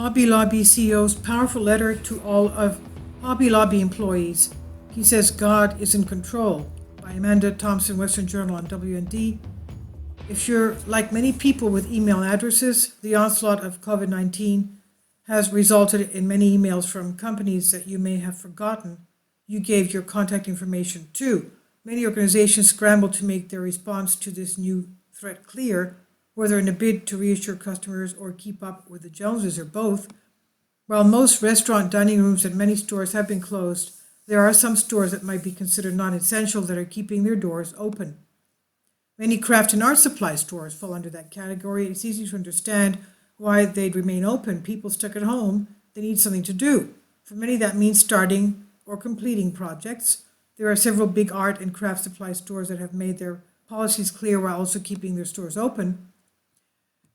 Hobby Lobby CEO's powerful letter to all of Hobby Lobby employees. He says God is in control, by Amanda Thompson, Western Journal on WND. If you're like many people with email addresses, the onslaught of COVID-19 has resulted in many emails from companies that you may have forgotten you gave your contact information to. Many organizations scramble to make their response to this new threat clear, whether in a bid to reassure customers or keep up with the Joneses or both. While most restaurant dining rooms at many stores have been closed, there are some stores that might be considered non-essential that are keeping their doors open. Many craft and art supply stores fall under that category. It's easy to understand why they'd remain open. People stuck at home, they need something to do. For many, that means starting or completing projects. There are several big art and craft supply stores that have made their policies clear while also keeping their stores open.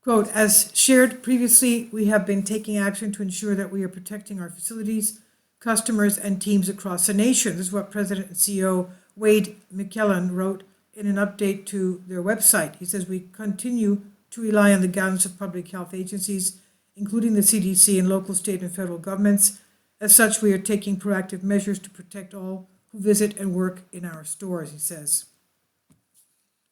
Quote, as shared previously, we have been taking action to ensure that we are protecting our facilities, customers, and teams across the nation. This is what President and CEO Wade McKellen wrote in an update to their website. He says, we continue to rely on the guidance of public health agencies, including the CDC and local, state, and federal governments. As such, we are taking proactive measures to protect all who visit and work in our stores, he says.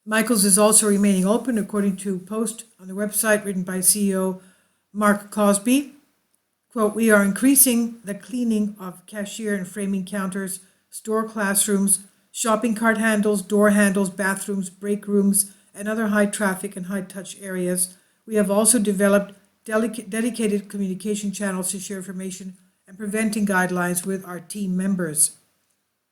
Michael's is also remaining open, according to a post on the website written by CEO Mark Cosby. Quote, we are increasing the cleaning of cashier and framing counters, store classrooms, shopping cart handles, door handles, bathrooms, break rooms, and other high traffic and high touch areas. We have also developed dedicated communication channels to share information and preventing guidelines with our team members.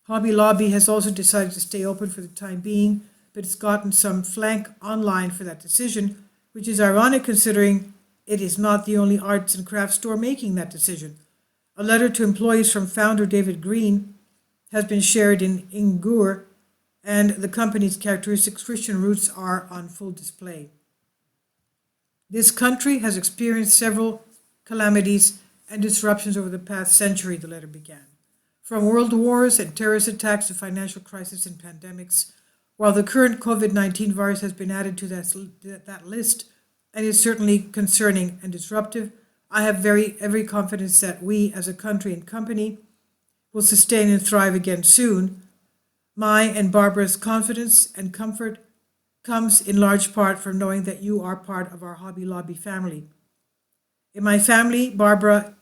Hobby Lobby has also decided to stay open for the time being, but it's gotten some flank online for that decision, which is ironic considering it is not the only arts and crafts store making that decision. A letter to employees from founder David Green has been shared in Ingur, and the company's characteristic Christian roots are on full display. This country has experienced several calamities and disruptions over the past century, the letter began. From world wars and terrorist attacks to financial crisis and pandemics, while the current COVID-19 virus has been added to that list and is certainly concerning and disruptive, I have every confidence that we as a country and company will sustain and thrive again soon. My and Barbara's confidence and comfort comes in large part from knowing that you are part of our Hobby Lobby family. In my family, Barbara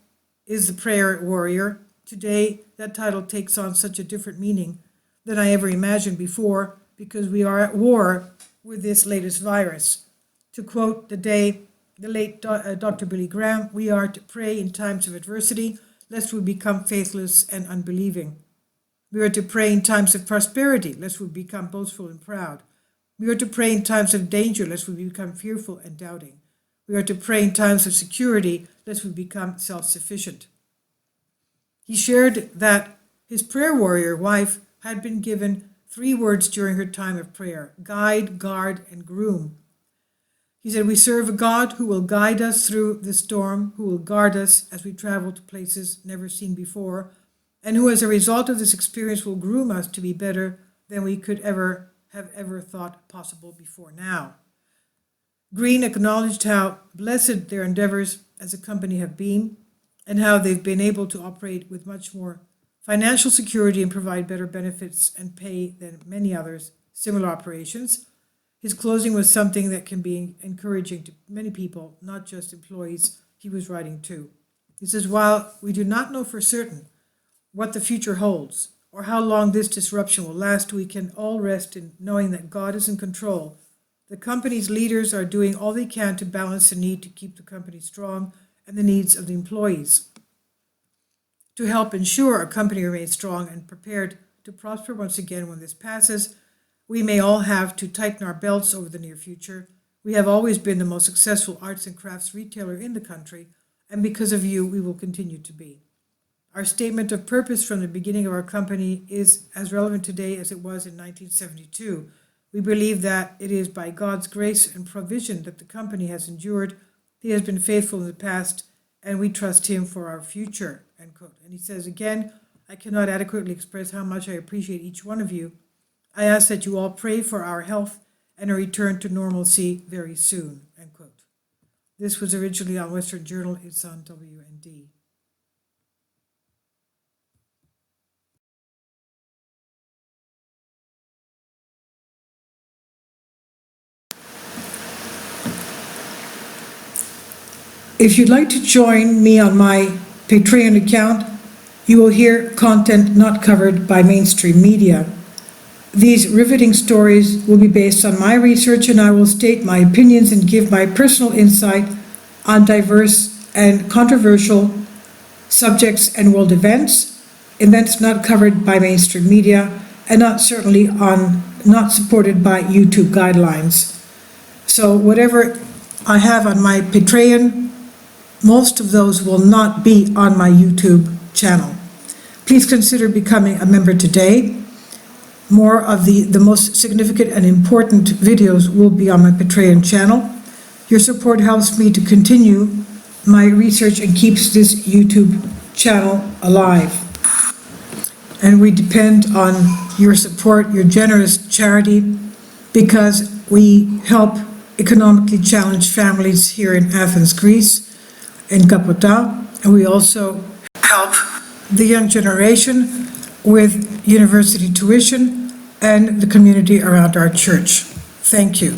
is the prayer warrior. Today, that title takes on such a different meaning than I ever imagined before because we are at war with this latest virus. To quote the late Dr. Billy Graham, we are to pray in times of adversity, lest we become faithless and unbelieving. We are to pray in times of prosperity, lest we become boastful and proud. We are to pray in times of danger, lest we become fearful and doubting. We are to pray in times of security, lest we become self-sufficient. He shared that his prayer warrior wife had been given 3 words during her time of prayer: guide, guard, and groom. He said, we serve a God who will guide us through the storm, who will guard us as we travel to places never seen before, and who as a result of this experience will groom us to be better than we could have ever thought possible before now. Green acknowledged how blessed their endeavors as a company have been and how they've been able to operate with much more financial security and provide better benefits and pay than many others similar operations. His closing was something that can be encouraging to many people, not just employees he was writing to. He says, while we do not know for certain what the future holds or how long this disruption will last, we can all rest in knowing that God is in control. The company's leaders are doing all they can to balance the need to keep the company strong and the needs of the employees. To help ensure our company remains strong and prepared to prosper once again when this passes, we may all have to tighten our belts over the near future. We have always been the most successful arts and crafts retailer in the country, and because of you, we will continue to be. Our statement of purpose from the beginning of our company is as relevant today as it was in 1972. We believe that it is by God's grace and provision that the company has endured. He has been faithful in the past, and we trust him for our future, end quote. And he says again, I cannot adequately express how much I appreciate each one of you. I ask that you all pray for our health and a return to normalcy very soon, end quote. This was originally on Western Journal. It's on WND. If you'd like to join me on my Patreon account, you will hear content not covered by mainstream media. These riveting stories will be based on my research, and I will state my opinions and give my personal insight on diverse and controversial subjects and world events not covered by mainstream media, and not supported by YouTube guidelines. So whatever I have on my Patreon, most of those will not be on my YouTube channel. Please consider becoming a member today. More of the most significant and important videos will be on my Patreon channel. Your support helps me to continue my research and keeps this YouTube channel alive. And we depend on your support, your generous charity, because we help economically challenged families here in Athens, Greece, in Kapota, and we also help the young generation with university tuition and the community around our church. Thank you.